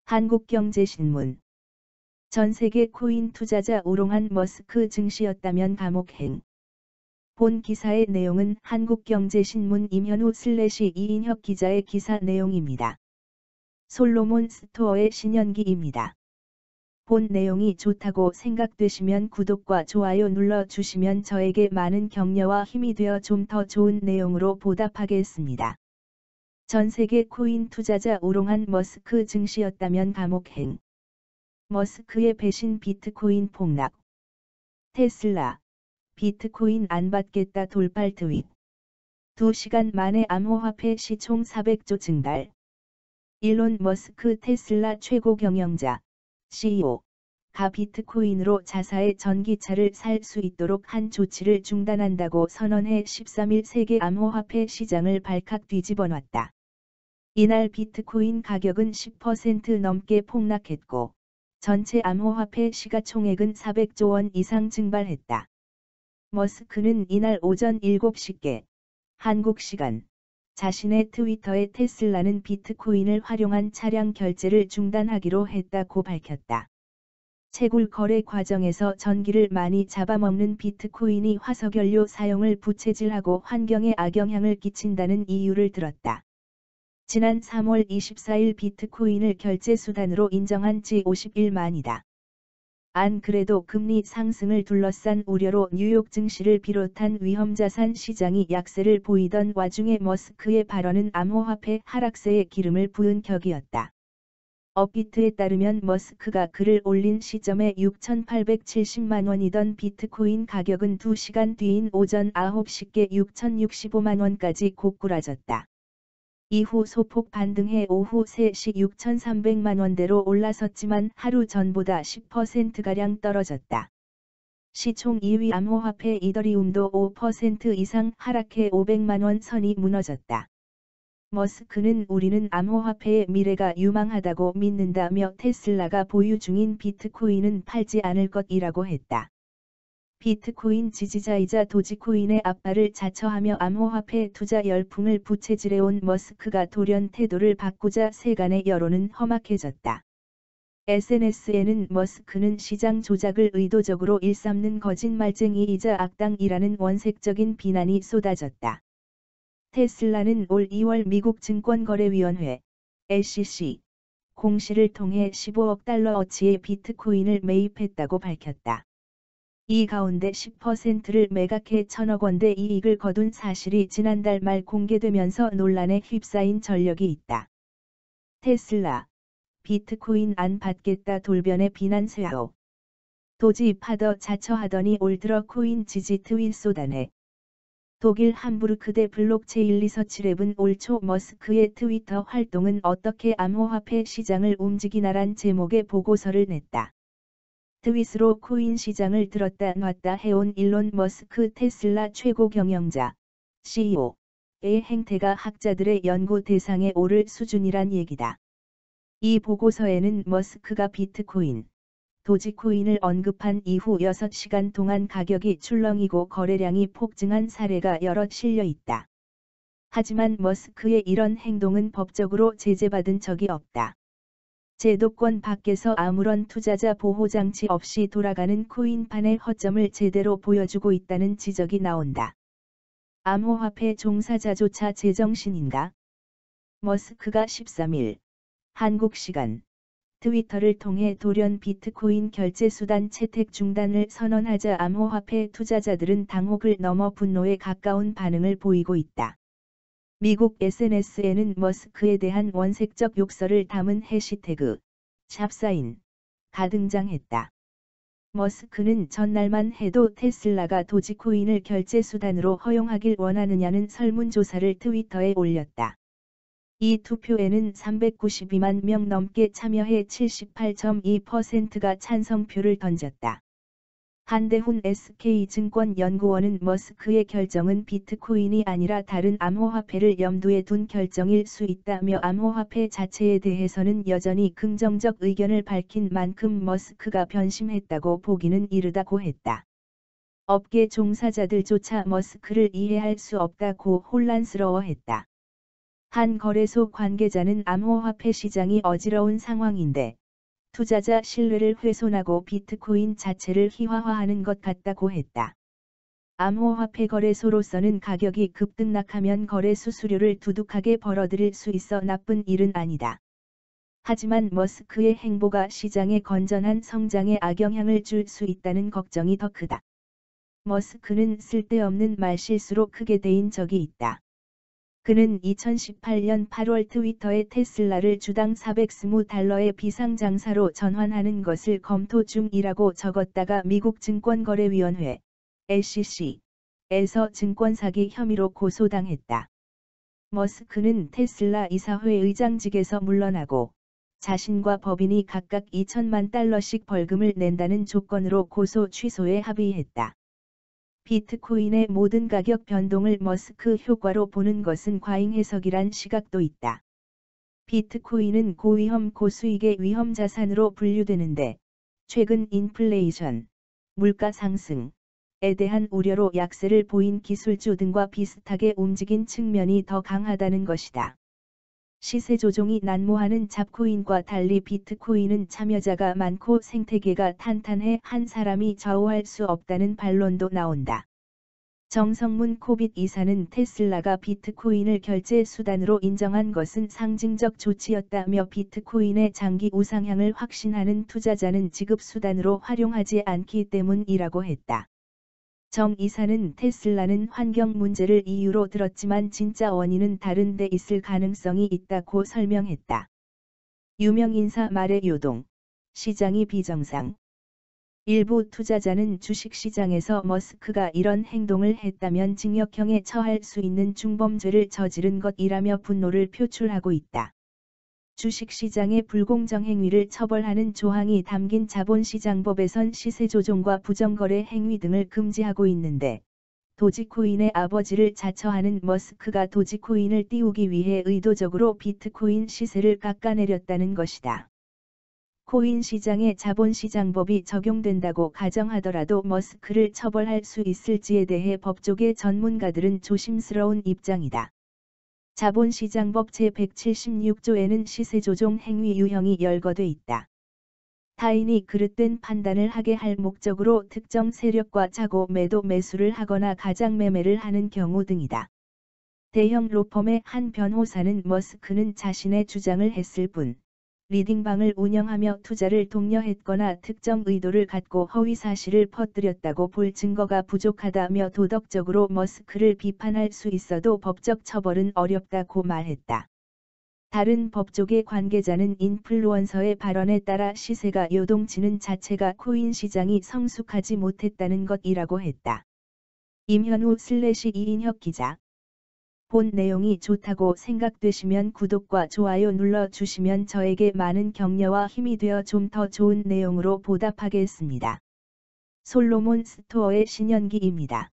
한국경제신문. 전세계 코인 투자자 우롱한 머스크 증시였다면 감옥행. 본 기사의 내용은 한국경제신문 임현우/이인혁 기자의 기사 내용입니다. 솔로몬 스토어의 신현기입니다. 본 내용이 좋다고 생각되시면 구독과 좋아요 눌러주시면 저에게 많은 격려와 힘이 되어 좀 더 좋은 내용으로 보답하겠습니다. 전세계 코인 투자자 우롱한 머스크 증시였다면 감옥행. 머스크의 배신 비트코인 폭락. 테슬라, 비트코인 안 받겠다 돌발 트윗. 2시간 만에 암호화폐 시총 400조 증발. 일론 머스크 테슬라 최고 경영자, CEO가 비트코인으로 자사의 전기차를 살 수 있도록 한 조치를 중단한다고 선언해 13일 세계 암호화폐 시장을 발칵 뒤집어놨다. 이날 비트코인 가격은 10% 넘게 폭락했고, 전체 암호화폐 시가총액은 400조 원 이상 증발했다. 머스크는 이날 오전 7시께 한국 시간 자신의 트위터에 테슬라는 비트코인을 활용한 차량 결제를 중단하기로 했다고 밝혔다. 채굴 거래 과정에서 전기를 많이 잡아먹는 비트코인이 화석연료 사용을 부채질하고 환경에 악영향을 끼친다는 이유를 들었다. 지난 3월 24일 비트코인을 결제 수단으로 인정한 지 51만이다. 안 그래도 금리 상승을 둘러싼 우려로 뉴욕 증시를 비롯한 위험자산 시장이 약세를 보이던 와중에 머스크의 발언은 암호화폐 하락세에 기름을 부은 격이었다. 업비트에 따르면 머스크가 글을 올린 시점에 6,870만 원이던 비트코인 가격은 2시간 뒤인 오전 9시께 6,065만 원까지 고꾸라졌다. 이후 소폭 반등해 오후 3시 6,300만 원대로 올라섰지만 하루 전보다 10%가량 떨어졌다. 시총 2위 암호화폐 이더리움도 5% 이상 하락해 500만 원 선이 무너졌다. 머스크는 우리는 암호화폐의 미래가 유망하다고 믿는다며 테슬라가 보유 중인 비트코인은 팔지 않을 것이라고 했다. 비트코인 지지자이자 도지코인의 압발을 자처하며 암호화폐 투자 열풍을 부채질해온 머스크가 돌연 태도를 바꾸자 세간의 여론은 험악해졌다. SNS에는 머스크는 시장 조작을 의도적으로 일삼는 거짓말쟁이이자 악당이라는 원색적인 비난이 쏟아졌다. 테슬라는 올 2월 미국 증권거래위원회 SEC 공시를 통해 15억 달러어치의 비트코인을 매입했다고 밝혔다. 이 가운데 10%를 매각해 1,000억 원대 이익을 거둔 사실이 지난달 말 공개되면서 논란에 휩싸인 전력이 있다. 테슬라, 비트코인 안 받겠다 돌변의 비난 쇄도. 도지 파더 자처하더니 올 들어 코인 지지 트윗 쏟아내. 독일 함부르크대 블록체인 리서치랩은 올 초 머스크의 트위터 활동은 어떻게 암호화폐 시장을 움직이나란 제목의 보고서를 냈다. 트윗으로 코인 시장을 들었다 놨다 해온 일론 머스크 테슬라 최고 경영자, CEO의 행태가 학자들의 연구 대상에 오를 수준이란 얘기다. 이 보고서에는 머스크가 비트코인, 도지코인을 언급한 이후 6시간 동안 가격이 출렁이고 거래량이 폭증한 사례가 여럿 실려 있다. 하지만 머스크의 이런 행동은 법적으로 제재받은 적이 없다. 제도권 밖에서 아무런 투자자 보호장치 없이 돌아가는 코인판의 허점을 제대로 보여주고 있다는 지적이 나온다. 암호화폐 종사자조차 제정신인가? 머스크가 13일 한국 시간 트위터를 통해 돌연 비트코인 결제 수단 채택 중단을 선언하자 암호화폐 투자자들은 당혹을 넘어 분노에 가까운 반응을 보이고 있다. 미국 SNS에는 머스크에 대한 원색적 욕설을 담은 해시태그 샵사인가 등장했다. 머스크는 전날만 해도 테슬라가 도지코인을 결제 수단으로 허용하길 원하느냐는 설문조사를 트위터에 올렸다. 이 투표에는 392만 명 넘게 참여해 78.2%가 찬성표를 던졌다. 한대훈 SK증권 연구원은 머스크의 결정은 비트코인이 아니라 다른 암호화폐를 염두에 둔 결정일 수 있다며 암호화폐 자체에 대해서는 여전히 긍정적 의견을 밝힌 만큼 머스크가 변심했다고 보기는 이르다고 했다. 업계 종사자들조차 머스크를 이해할 수 없다고 혼란스러워했다. 한 거래소 관계자는 암호화폐 시장이 어지러운 상황인데 투자자 신뢰를 훼손하고 비트코인 자체를 희화화하는 것 같다고 했다. 암호화폐 거래소로서는 가격이 급등락하면 거래 수수료를 두둑하게 벌어들일 수 있어 나쁜 일은 아니다. 하지만 머스크의 행보가 시장의 건전한 성장에 악영향을 줄 수 있다는 걱정이 더 크다. 머스크는 쓸데없는 말실수로 크게 데인 적이 있다. 그는 2018년 8월 트위터에 테슬라를 주당 $420의 비상장사로 전환하는 것을 검토 중이라고 적었다가 미국 증권거래위원회 SEC에서 증권사기 혐의로 고소당했다. 머스크는 테슬라 이사회 의장직에서 물러나고 자신과 법인이 각각 $2천만 벌금을 낸다는 조건으로 고소 취소에 합의했다. 비트코인의 모든 가격 변동을 머스크 효과로 보는 것은 과잉 해석이란 시각도 있다. 비트코인은 고위험 고수익의 위험 자산으로 분류되는데 최근 인플레이션, 물가 상승에 대한 우려로 약세를 보인 기술주 등과 비슷하게 움직인 측면이 더 강하다는 것이다. 시세 조종이 난무하는 잡코인과 달리 비트코인은 참여자가 많고 생태계가 탄탄해 한 사람이 좌우할 수 없다는 반론도 나온다. 정성문 코빗 이사는 테슬라가 비트코인을 결제 수단으로 인정한 것은 상징적 조치였다며 비트코인의 장기 우상향을 확신하는 투자자는 지급 수단으로 활용하지 않기 때문이라고 했다. 정 이사는 테슬라는 환경 문제를 이유로 들었지만 진짜 원인은 다른 데 있을 가능성이 있다고 설명했다. 유명 인사 말의 요동, 시장이 비정상. 일부 투자자는 주식시장에서 머스크가 이런 행동을 했다면 징역형에 처할 수 있는 중범죄를 저지른 것이라며 분노를 표출하고 있다. 주식시장의 불공정 행위를 처벌하는 조항이 담긴 자본시장법에선 시세조종과 부정거래 행위 등을 금지하고 있는데 도지코인의 아버지를 자처하는 머스크가 도지코인을 띄우기 위해 의도적으로 비트코인 시세를 깎아내렸다는 것이다. 코인 시장에 자본시장법이 적용된다고 가정하더라도 머스크를 처벌할 수 있을지에 대해 법조계 전문가들은 조심스러운 입장이다. 자본시장법 제176조에는 시세조종 행위 유형이 열거돼 있다. 타인이 그릇된 판단을 하게 할 목적으로 특정 세력과 자고 매도 매수를 하거나 가장매매를 하는 경우 등이다. 대형 로펌의 한 변호사는 머스크는 자신의 주장을 했을 뿐 리딩방을 운영하며 투자를 독려했거나 특정 의도를 갖고 허위 사실을 퍼뜨렸다고 볼 증거가 부족하다며 도덕적으로 머스크를 비판할 수 있어도 법적 처벌은 어렵다고 말했다. 다른 법조계 관계자는 인플루언서의 발언에 따라 시세가 요동치는 자체가 코인 시장이 성숙하지 못했다는 것이라고 했다. 임현우/이인혁 기자. 본 내용이 좋다고 생각되시면 구독과 좋아요 눌러주시면 저에게 많은 격려와 힘이 되어 좀 더 좋은 내용으로 보답하겠습니다. 솔로몬 스토어의 신현기입니다.